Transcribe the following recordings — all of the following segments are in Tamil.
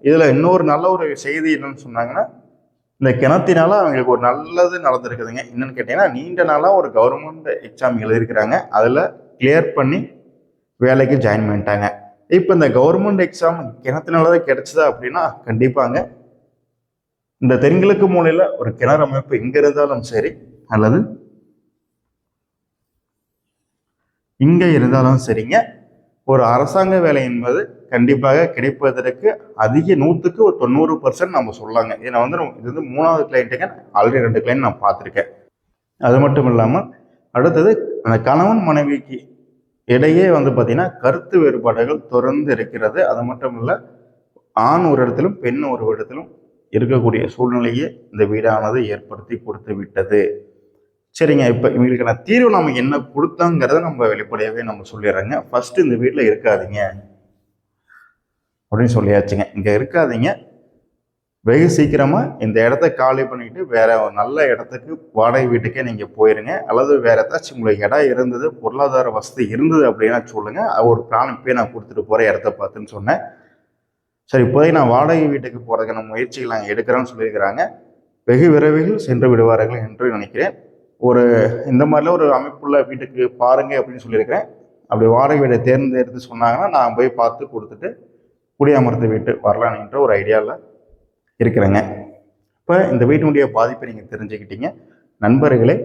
இதில் இன்னொரு நல்ல ஒரு செய்தி என்னன்னு சொன்னாங்கன்னா, இந்த கிணத்தினால அவங்களுக்கு ஒரு நல்லது நடந்திருக்குதுங்க. என்னன்னு கேட்டீங்கன்னா, நீண்ட நாளாக ஒரு கவர்மெண்ட் எக்ஸாம் எழுதியிருக்கிறாங்க. அதில் கிளியர் பண்ணி வேலைக்கு ஜாயின் பண்ணிட்டாங்க. இப்போ இந்த கவர்மெண்ட் எக்ஸாம் கிணத்தினால தான் கிடைச்சதா அப்படின்னா கண்டிப்பாங்க. இந்த தென்கிழக்கு மூலையில் ஒரு கிணறு அமைப்பு எங்கே இருந்தாலும் சரி, அல்லது இங்கே இருந்தாலும் சரிங்க, ஒரு அரசாங்க வேலை என்பது கண்டிப்பாக கிடைப்பதற்கு அதிக 100க்கு ஒரு 90% நம்ம சொல்லலாங்க. ஏன்னா இது வந்து 3வது கிளைண்ட்டுங்க. ஆல்ரெடி 2 கிளைண்ட் நான் பார்த்துருக்கேன். அது மட்டும் இல்லாமல் அடுத்தது அந்த கணவன் மனைவிக்கு இடையே வந்து பார்த்தீங்கன்னா கருத்து வேறுபாடுகள் தொடர்ந்து இருக்கிறது. அது மட்டும் இல்லை, ஆண் ஒரு இடத்திலும் பெண் ஒரு இடத்திலும் இருக்கக்கூடிய சூழ்நிலையை இந்த வீடானது ஏற்படுத்தி கொடுத்து விட்டது. சரிங்க, இப்போ இவங்களுக்கான தீர்வு நம்ம என்ன கொடுத்தோங்கிறத நம்ம வெளிப்படையாகவே நம்ம சொல்லிடுறோங்க. ஃபர்ஸ்ட் இந்த வீட்டில் இருக்காதீங்க அப்படின்னு சொல்லியாச்சுங்க. இங்கே இருக்காதீங்க, வெகு சீக்கிரமாக இந்த இடத்த காலி பண்ணிட்டு வேற ஒரு நல்ல இடத்துக்கு வாடகை வீட்டுக்கே நீங்கள் போயிருங்க. அல்லது வேற ஏதாச்சும் உங்களுக்கு இடம் இருந்தது, பொருளாதார வசதி இருந்தது அப்படின்னா சொல்லுங்க. ஒரு பிளான் இப்போயே நான் கொடுத்துட்டு போகிறேன் இடத்த பார்த்துன்னு சொன்னேன். சரி, இப்போதைக்கு நான் வாடகை வீட்டுக்கு போகிறதுக்கான முயற்சிகள் நான் எடுக்கிறேன்னு சொல்லியிருக்கிறாங்க. வெகு விரைவில் சென்று விடுவார்கள் என்று நினைக்கிறேன். இந்த மாதிரிலாம் ஒரு அமைப்புள்ள வீட்டுக்கு பாருங்க அப்படின்னு சொல்லியிருக்கிறேன். அப்படி வாடகை வீட்டை தேர்ந்தெடுத்து சொன்னாங்கன்னா நான் போய் பார்த்து கொடுத்துட்டு குடியமர்த்து வீட்டு வரலான்னு என்ற ஒரு ஐடியாவில் இருக்கிறேங்க. இப்போ இந்த வீட்டினுடைய பாதிப்பை நீங்கள் தெரிஞ்சுக்கிட்டீங்க. நண்பர்களே,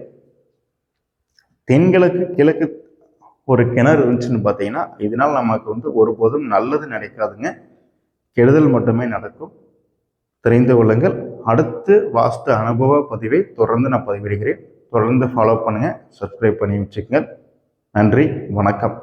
தென்கிழக்கு கிழக்கு ஒரு கிணறு இருந்துச்சுன்னு பார்த்தீங்கன்னா இதனால் நமக்கு வந்து ஒருபோதும் நல்லது நடக்காதுங்க, கெடுதல் மட்டுமே நடக்கும். தெரிந்து கொள்ளுங்கள். அடுத்து வாஸ்து அனுபவ பதிவை தொடர்ந்து நான் பதிவிடுகிறேன். தொடர்ந்து ஃபாலோ பண்ணுங்கள், சப்ஸ்கிரைப் பண்ணி வச்சுக்கோங்க. நன்றி, வணக்கம்.